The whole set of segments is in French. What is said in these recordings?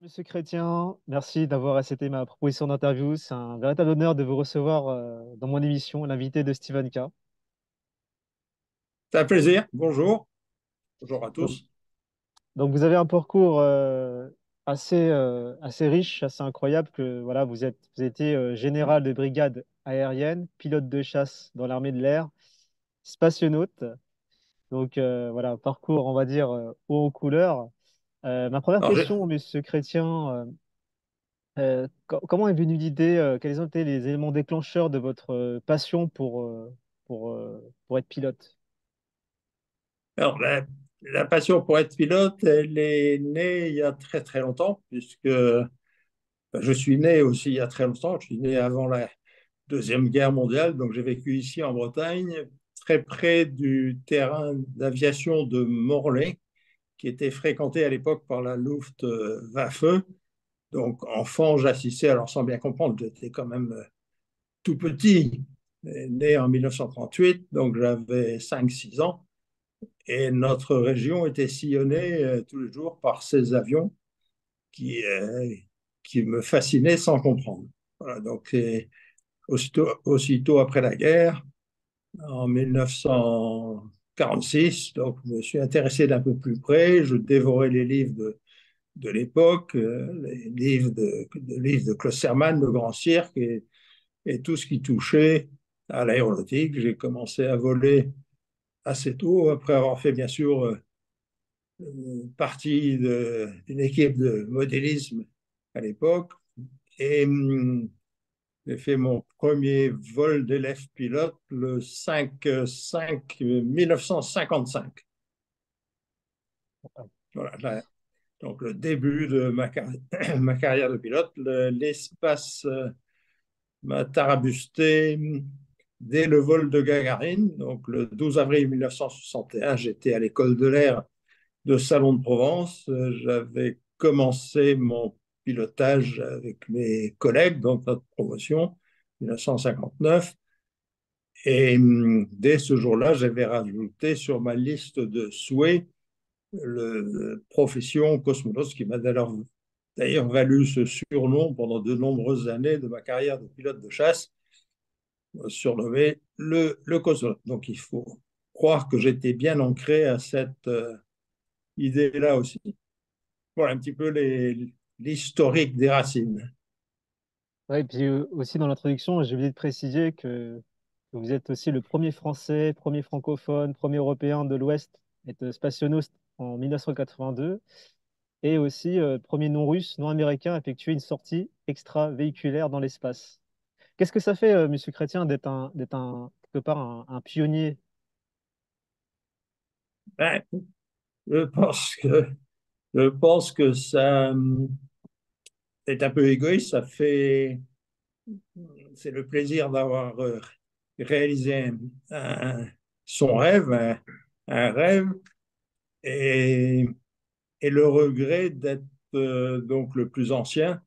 Monsieur Chrétien, merci d'avoir accepté ma proposition d'interview. C'est un véritable honneur de vous recevoir dans mon émission, l'invité de Steven K. C'est un plaisir. Bonjour. Bonjour à Donc, tous. donc, vous avez un parcours assez riche, assez incroyable que voilà, vous étiez général de brigade aérienne, pilote de chasse dans l'armée de l'air, spationaute. Donc voilà, un parcours, on va dire, haut en couleur. Ma première Alors, question, Monsieur Chrétien, comment est venue l'idée, quels ont été les éléments déclencheurs de votre passion pour être pilote? alors, la passion pour être pilote, elle est née il y a très très longtemps, puisque je suis né aussi il y a très longtemps. Je suis né avant la Deuxième Guerre mondiale, donc j'ai vécu ici en Bretagne, très près du terrain d'aviation de Morlaix, qui était fréquenté à l'époque par la Luftwaffe. Donc, enfant, j'assistais, alors sans bien comprendre, j'étais quand même tout petit, né en 1938, donc j'avais 5 6 ans. Et notre région était sillonnée tous les jours par ces avions qui, euh, qui me fascinaient sans comprendre. Voilà, donc, aussitôt après la guerre, en 1946, donc, je me suis intéressé d'un peu plus près. Je dévorais les livres de l'époque, les livres de Klaus Hermann, le Grand Cirque, et tout ce qui touchait à l'aéronautique. J'ai commencé à voler assez tôt, après avoir fait bien sûr partie d'une équipe de modélisme à l'époque. Et j'ai fait mon premier vol d'élève pilote le 5 1955. Voilà, donc le début de ma carrière de pilote. L'espace m'a tarabusté dès le vol de Gagarine. Donc le 12 avril 1961, j'étais à l'école de l'air de Salon de Provence. J'avais commencé mon pilotage avec mes collègues, donc notre promotion, 1959. Et dès ce jour-là, j'avais rajouté sur ma liste de souhaits le profession cosmonaute, qui m'a d'ailleurs valu ce surnom pendant de nombreuses années de ma carrière de pilote de chasse, surnommé le cosmonaute. Donc il faut croire que j'étais bien ancré à cette idée-là aussi. Voilà un petit peu l'historique des racines. Ouais, et puis aussi dans l'introduction, j'ai oublié de préciser que vous êtes aussi le premier Français, premier francophone, premier Européen de l'Ouest à être spationaute en 1982 et aussi premier non-russe, non-américain à effectuer une sortie extravéhiculaire dans l'espace. Qu'est-ce que ça fait, Monsieur Chrétien, quelque part un pionnier? Ben, je pense que, je pense que ça est un peu égoïste. C'est le plaisir d'avoir réalisé un- son rêve, un rêve, et, et le regret d'être donc le plus ancien,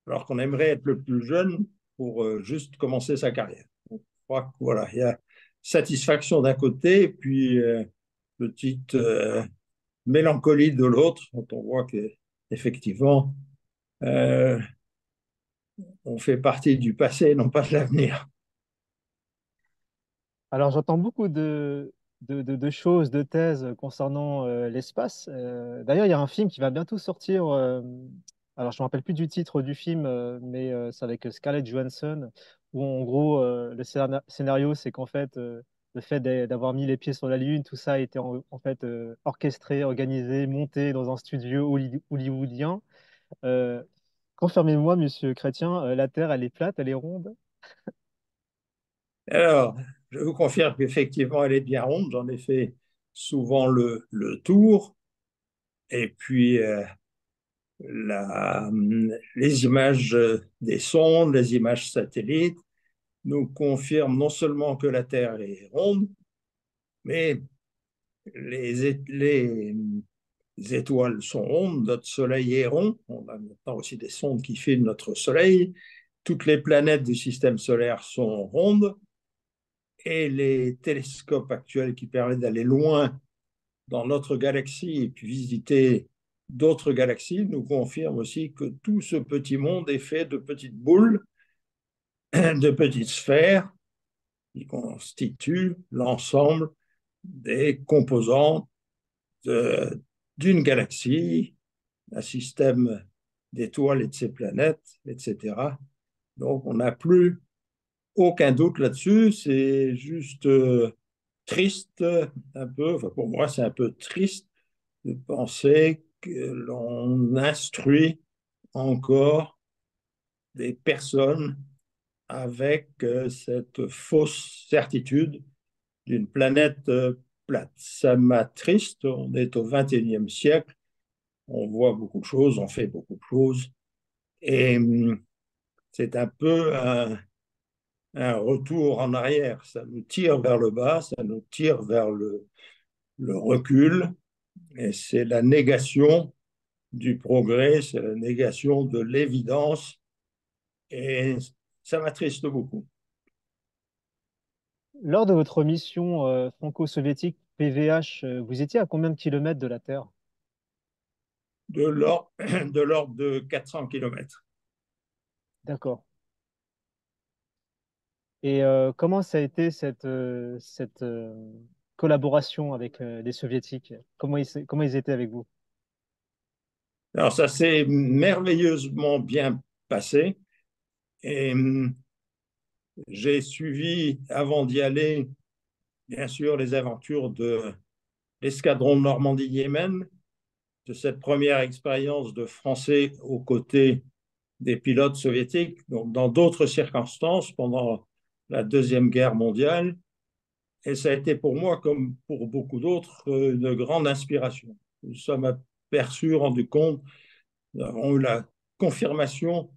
alors qu'on aimerait être le plus jeune pour juste commencer sa carrière. Donc, je crois que voilà, il y a satisfaction d'un côté, et puis petite mélancolie de l'autre, quand on voit que effectivement euh, on fait partie du passé, non pas de l'avenir. Alors, j'entends beaucoup de choses, de thèses concernant l'espace. D'ailleurs, il y a un film qui va bientôt sortir. Alors, je ne me rappelle plus du titre du film, mais c'est avec Scarlett Johansson, où en gros, scénario, c'est qu'en fait, le fait d'avoir mis les pieds sur la Lune, tout ça a été en fait orchestré, organisé, monté dans un studio hollywoodien. Euh, Confirmez-moi, Monsieur Chrétien, la Terre, elle est plate, elle est ronde. Alors, je vous confirme qu'effectivement, elle est bien ronde. J'en ai fait souvent le tour. Et puis, la, les images des sondes, les images satellites nous confirment non seulement que la Terre est ronde, mais les étoiles sont rondes, notre Soleil est rond. On a maintenant aussi des sondes qui filment notre Soleil. Toutes les planètes du système solaire sont rondes et les télescopes actuels qui permettent d'aller loin dans notre galaxie et puis visiter d'autres galaxies nous confirment aussi que tout ce petit monde est fait de petites boules, de petites sphères qui constituent l'ensemble des composants d'une galaxie, un système d'étoiles et de ses planètes, etc. Donc, on n'a plus aucun doute là-dessus. C'est juste triste, un peu, enfin pour moi, c'est un peu triste de penser que l'on instruit encore des personnes avec cette fausse certitude d'une planète plate. Ça m'attriste, on est au XXIe siècle, on voit beaucoup de choses, on fait beaucoup de choses, et c'est un peu un retour en arrière. Ça nous tire vers le bas, ça nous tire vers le recul, et c'est la négation du progrès, c'est la négation de l'évidence, et ça m'attriste beaucoup. Lors de votre mission franco-soviétique PVH, vous étiez à combien de kilomètres de la Terre? De l'ordre de 400 kilomètres. D'accord. Et comment ça a été cette collaboration avec les Soviétiques? Comment ils étaient avec vous? Alors ça s'est merveilleusement bien passé et j'ai suivi avant d'y aller, bien sûr, les aventures de l'escadron de Normandie-Yémen, de cette première expérience de Français aux côtés des pilotes soviétiques, donc dans d'autres circonstances pendant la Deuxième Guerre mondiale. Et ça a été pour moi, comme pour beaucoup d'autres, une grande inspiration. Nous sommes aperçus, rendus compte, nous avons eu la confirmation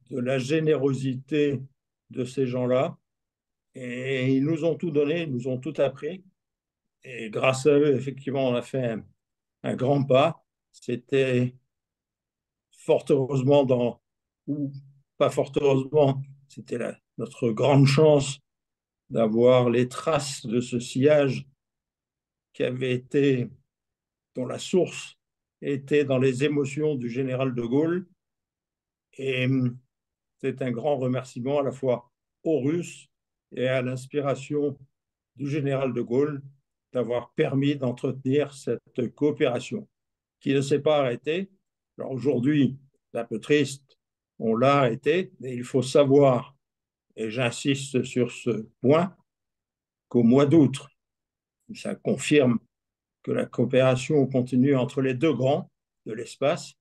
de la générosité de ces gens-là. Et ils nous ont tout donné, ils nous ont tout appris. Et grâce à eux, effectivement, on a fait un grand pas. C'était fort heureusement ou pas fort heureusement, c'était notre grande chance d'avoir les traces de ce sillage qui avait été, dont la source était dans les émotions du général de Gaulle. Et c'est un grand remerciement à la fois aux Russes et à l'inspiration du général de Gaulle d'avoir permis d'entretenir cette coopération qui ne s'est pas arrêtée. Alors aujourd'hui, c'est un peu triste, on l'a arrêté, mais il faut savoir, et j'insiste sur ce point, qu'au mois d'août, ça confirme que la coopération continue entre les deux grands de l'espace.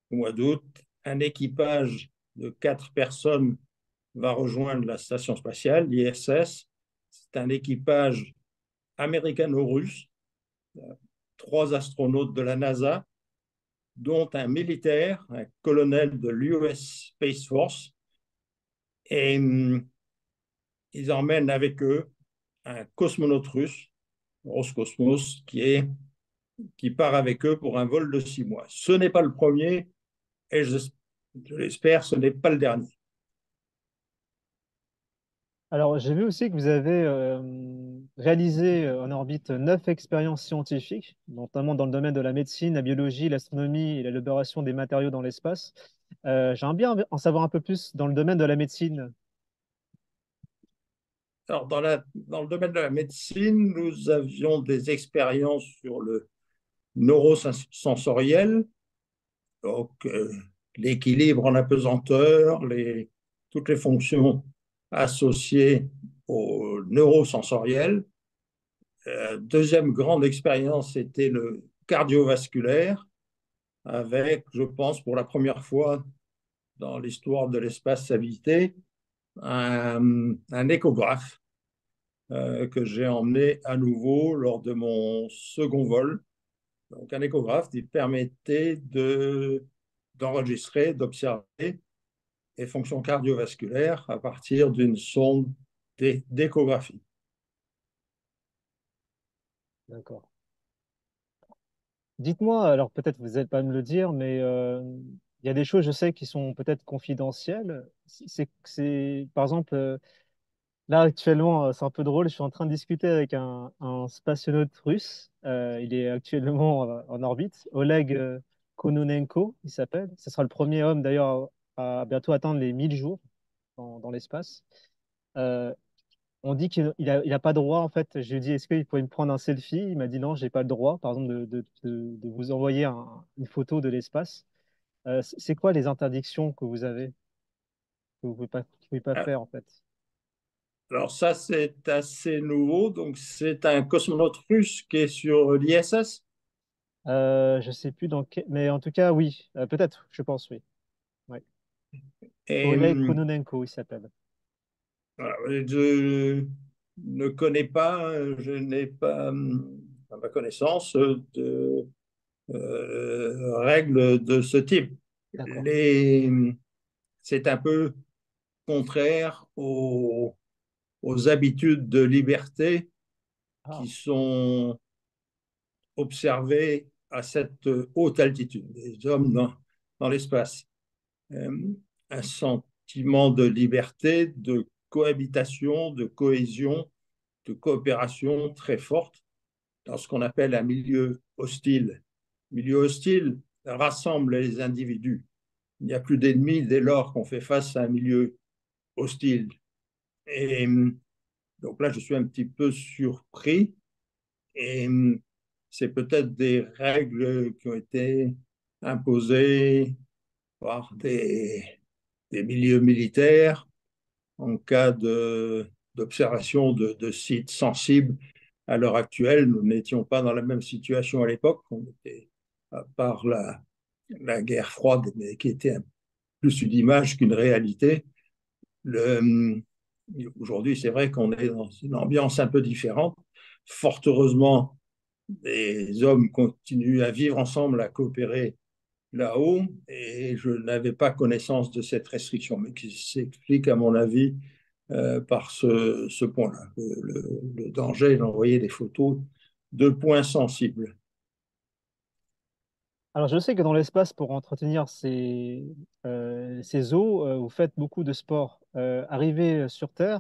Au mois d'août, un équipage de 4 personnes va rejoindre la station spatiale, l'ISS. C'est un équipage américano-russe, 3 astronautes de la NASA, dont un militaire, un colonel de l'US Space Force. Et ils emmènent avec eux un cosmonaute russe, Roscosmos, qui part avec eux pour un vol de 6 mois. Ce n'est pas le premier, et je l'espère, ce n'est pas le dernier. Alors, j'ai vu aussi que vous avez réalisé en orbite 9 expériences scientifiques, notamment dans le domaine de la médecine, la biologie, l'astronomie et l'élaboration des matériaux dans l'espace. J'aimerais bien en savoir un peu plus dans le domaine de la médecine. Alors, dans le domaine de la médecine, nous avions des expériences sur le neurosensoriel, donc l'équilibre en apesanteur, toutes les fonctions associées au neurosensoriel. Deuxième grande expérience, c'était le cardiovasculaire, avec, je pense, pour la première fois dans l'histoire de l'espace habité, un échographe que j'ai emmené à nouveau lors de mon second vol. Donc, un échographe qui permettait d'enregistrer, d'observer les fonctions cardiovasculaires à partir d'une sonde d'échographie. D'accord. Dites-moi, alors peut-être vous n'allez pas me le dire, mais il y a des choses, je sais, qui sont peut-être confidentielles. Par exemple, là actuellement, c'est un peu drôle, je suis en train de discuter avec un spationaute russe. Il est actuellement en orbite, Oleg Kononenko, il s'appelle. Ce sera le premier homme d'ailleurs à bientôt atteindre les 1000 jours dans l'espace. Euh, on dit qu'il a pas droit, en fait. Je lui ai dit, est-ce qu'il pouvait me prendre un selfie? Il m'a dit non, j'ai pas le droit, par exemple, de vous envoyer une photo de l'espace. C'est quoi les interdictions que vous avez, que vous pouvez pas Ah, faire, en fait? alors ça, c'est assez nouveau. Donc, c'est un cosmonaute russe qui est sur l'ISS. Je sais plus dans quel... Mais en tout cas, oui. Peut-être, je pense, oui. Ouais. Et Oleg Kononenko, il s'appelle. voilà, je ne connais pas, je n'ai pas, à ma connaissance, de règles de ce type. D'accord. Les, c'est un peu contraire aux habitudes de liberté qui Ah, sont observées à cette haute altitude, des hommes dans l'espace. Euh, un sentiment de liberté, de cohabitation, de cohésion, de coopération très forte dans ce qu'on appelle un milieu hostile. Le milieu hostile rassemble les individus. Il n'y a plus d'ennemis dès lors qu'on fait face à un milieu hostile. Et donc là, je suis un petit peu surpris. Et c'est peut-être des règles qui ont été imposées par des milieux militaires en cas d'observation de sites sensibles. À l'heure actuelle, nous n'étions pas dans la même situation à l'époque. On était, à part la guerre froide, mais qui était plus une image qu'une réalité. Le, Aujourd'hui, c'est vrai qu'on est dans une ambiance un peu différente. Fort heureusement, les hommes continuent à vivre ensemble, à coopérer là-haut, et je n'avais pas connaissance de cette restriction, mais qui s'explique, à mon avis, par ce point-là, le danger d'envoyer des photos de points sensibles. alors, je sais que dans l'espace, pour entretenir ces eaux, vous faites beaucoup de sport. Arrivé sur Terre,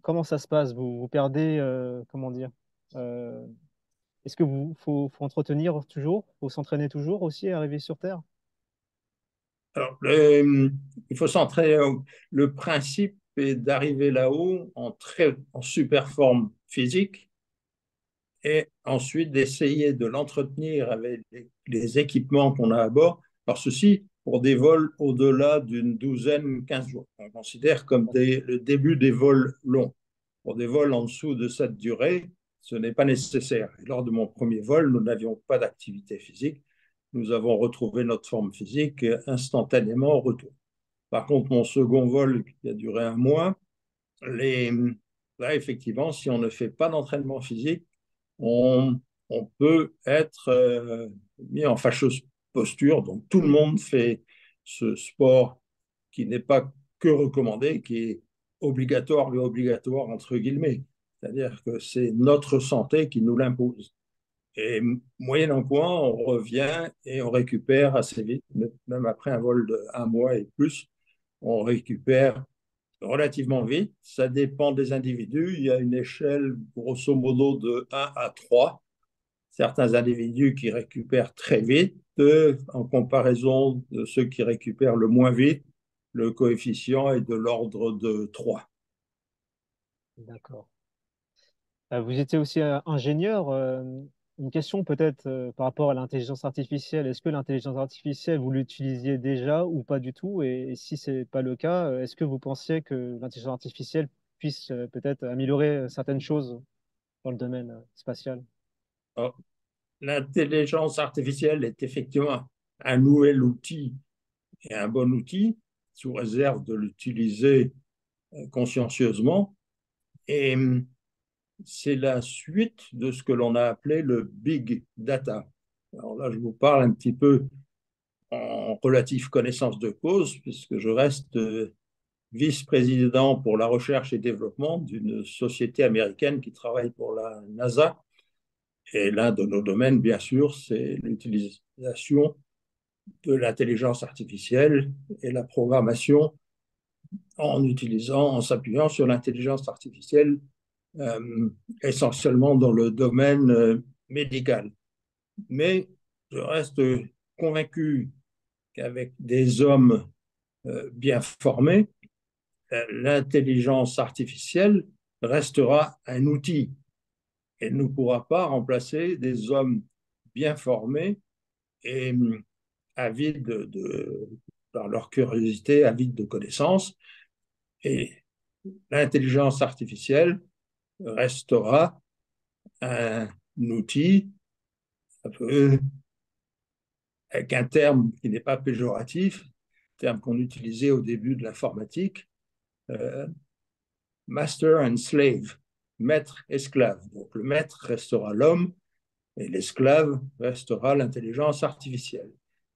comment ça se passe? Vous perdez, comment dire? euh, Est-ce que faut entretenir toujours? Faut s'entraîner toujours aussi, arrivé sur Terre? Alors, il faut centrer, le principe est d'arriver là-haut en super forme physique et ensuite d'essayer de l'entretenir avec les équipements qu'on a à bord. Alors, ceci pour des vols au-delà d'une douzaine, 15 jours. On considère comme le début des vols longs. Pour des vols en dessous de cette durée, ce n'est pas nécessaire. Et lors de mon premier vol, nous n'avions pas d'activité physique. Nous avons retrouvé notre forme physique instantanément au retour. Par contre, mon second vol, qui a duré un mois, les... là, effectivement, si on ne fait pas d'entraînement physique, on, on peut être mis en fâcheuse posture. Donc, tout le monde fait ce sport qui n'est pas que recommandé, qui est obligatoire, mais obligatoire entre guillemets. C'est-à-dire que c'est notre santé qui nous l'impose. Et moyennant quoi, on revient et on récupère assez vite, même après un vol de un mois et plus, on récupère relativement vite. Ça dépend des individus. Il y a une échelle grosso modo de 1 à 3. Certains individus qui récupèrent très vite, en comparaison de ceux qui récupèrent le moins vite, le coefficient est de l'ordre de 3. D'accord. Vous étiez aussi ingénieur. Une question peut-être par rapport à l'intelligence artificielle. Est-ce que l'intelligence artificielle, vous l'utilisiez déjà ou pas du tout? Et si ce n'est pas le cas, est-ce que vous pensiez que l'intelligence artificielle puisse peut-être améliorer certaines choses dans le domaine spatial? L'intelligence artificielle est effectivement un nouvel outil et un bon outil, sous réserve de l'utiliser consciencieusement. Et c'est la suite de ce que l'on a appelé le big data. Alors là, je vous parle un petit peu en relative connaissance de cause, puisque je reste vice-président pour la recherche et développement d'une société américaine qui travaille pour la NASA. Et l'un de nos domaines, bien sûr, c'est l'utilisation de l'intelligence artificielle et la programmation en s'appuyant sur l'intelligence artificielle, euh, essentiellement dans le domaine médical. Mais je reste convaincu qu'avec des hommes bien formés, l'intelligence artificielle restera un outil. Elle ne pourra pas remplacer des hommes bien formés et avides par leur curiosité, avides de connaissances. Et l'intelligence artificielle restera un outil, un peu, avec un terme qui n'est pas péjoratif, terme qu'on utilisait au début de l'informatique, euh, master and slave, maître esclave. Donc le maître restera l'homme et l'esclave restera l'intelligence artificielle.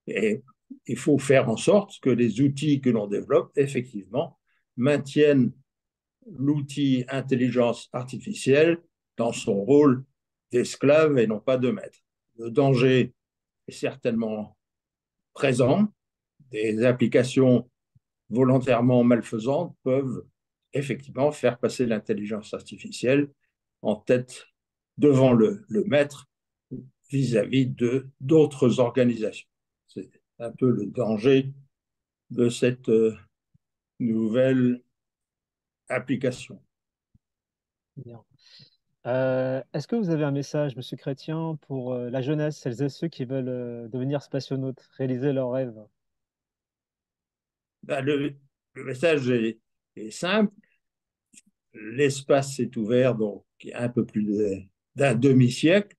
Et il faut faire en sorte que les outils que l'on développe, effectivement, maintiennent l'outil intelligence artificielle dans son rôle d'esclave et non pas de maître. Le danger est certainement présent. Des applications volontairement malfaisantes peuvent effectivement faire passer l'intelligence artificielle en tête devant le maître vis-à-vis de d'autres organisations. C'est un peu le danger de cette nouvelle application. Bien. Est-ce que vous avez un message, Monsieur Chrétien, pour la jeunesse, celles et ceux qui veulent devenir spationautes, réaliser leurs rêves? Ben, le message est simple. L'espace s'est ouvert donc il y a un peu plus d'un demi-siècle.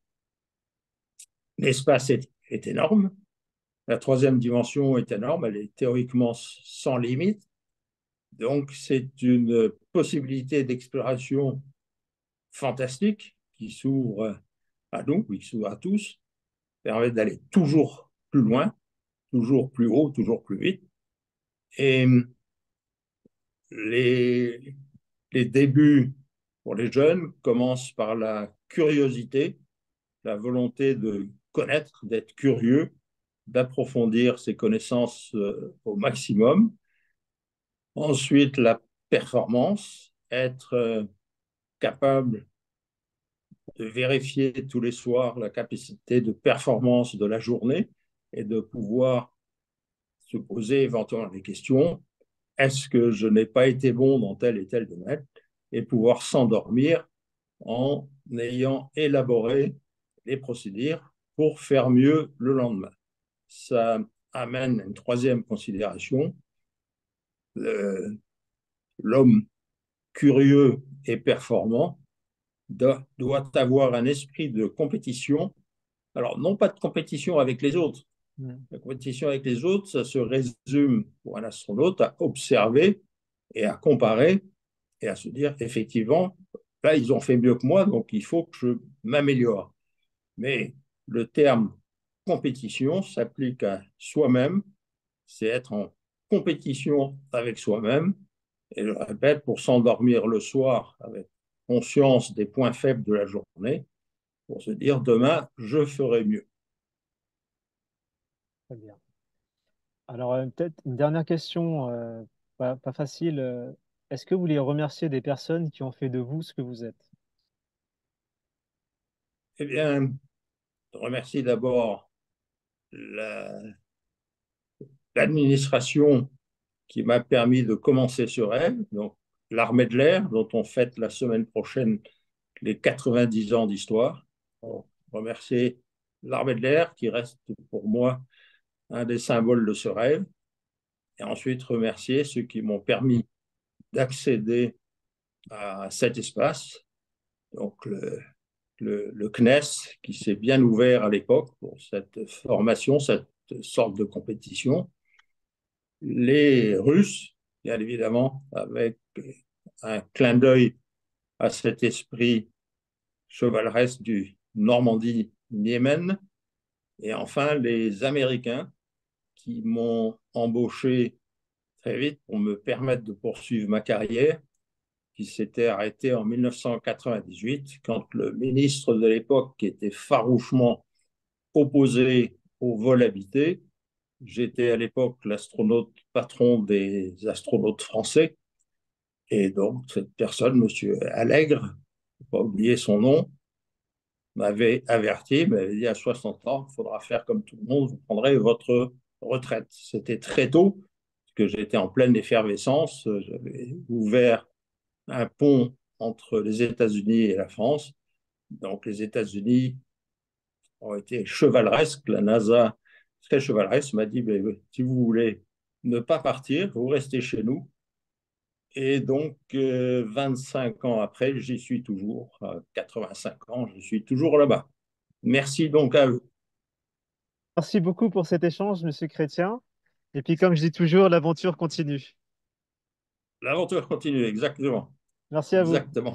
L'espace est énorme. La troisième dimension est énorme. Elle est théoriquement sans limite. Donc, c'est une possibilité d'exploration fantastique qui s'ouvre à nous, qui s'ouvre à tous, permet d'aller toujours plus loin, toujours plus haut, toujours plus vite. Et les, les débuts pour les jeunes commencent par la curiosité, la volonté de connaître, d'être curieux, d'approfondir ses connaissances au maximum. Ensuite, la performance, être capable de vérifier tous les soirs la capacité de performance de la journée et de pouvoir se poser éventuellement des questions. Est-ce que je n'ai pas été bon dans tel et tel domaine? Et pouvoir s'endormir en ayant élaboré les procédures pour faire mieux le lendemain. Ça amène une troisième considération. L'homme curieux et performant doit avoir un esprit de compétition. Alors, non pas de compétition avec les autres. Mm. La compétition avec les autres, ça se résume pour un astronaute à observer et à comparer et à se dire, effectivement, là, ils ont fait mieux que moi, donc il faut que je m'améliore. Mais le terme compétition s'applique à soi-même, c'est être en compétition avec soi-même. Et je répète, pour s'endormir le soir avec conscience des points faibles de la journée, pour se dire demain, je ferai mieux. Très bien. Alors, peut-être une dernière question, pas facile. Est-ce que vous voulez remercier des personnes qui ont fait de vous ce que vous êtes? Eh bien, je remercie d'abord la, l'administration qui m'a permis de commencer ce rêve, donc l'armée de l'air, dont on fête la semaine prochaine les 90 ans d'histoire. Remercier l'armée de l'air qui reste pour moi un des symboles de ce rêve. Et ensuite remercier ceux qui m'ont permis d'accéder à cet espace, donc le CNES qui s'est bien ouvert à l'époque pour cette formation, cette sorte de compétition. Les Russes, bien évidemment, avec un clin d'œil à cet esprit chevaleresque du Normandie-Niemen. Et enfin, les Américains qui m'ont embauché très vite pour me permettre de poursuivre ma carrière, qui s'était arrêtée en 1998, quand le ministre de l'époque, qui était farouchement opposé au vol habité, j'étais à l'époque l'astronaute patron des astronautes français, et donc cette personne, Monsieur Allègre, faut pas oublier son nom, m'avait averti, m'avait dit à 60 ans, il faudra faire comme tout le monde, vous prendrez votre retraite. C'était très tôt, parce que j'étais en pleine effervescence. J'avais ouvert un pont entre les États-Unis et la France. Donc les États-Unis ont été chevaleresques. La NASA, très chevaleresque, m'a dit, si vous voulez ne pas partir, vous restez chez nous. Et donc, 25 ans après, j'y suis toujours. À 85 ans, je suis toujours là-bas. Merci donc à vous. Merci beaucoup pour cet échange, Monsieur Chrétien. Et puis, comme je dis toujours, l'aventure continue. L'aventure continue, exactement. Merci à vous. Exactement.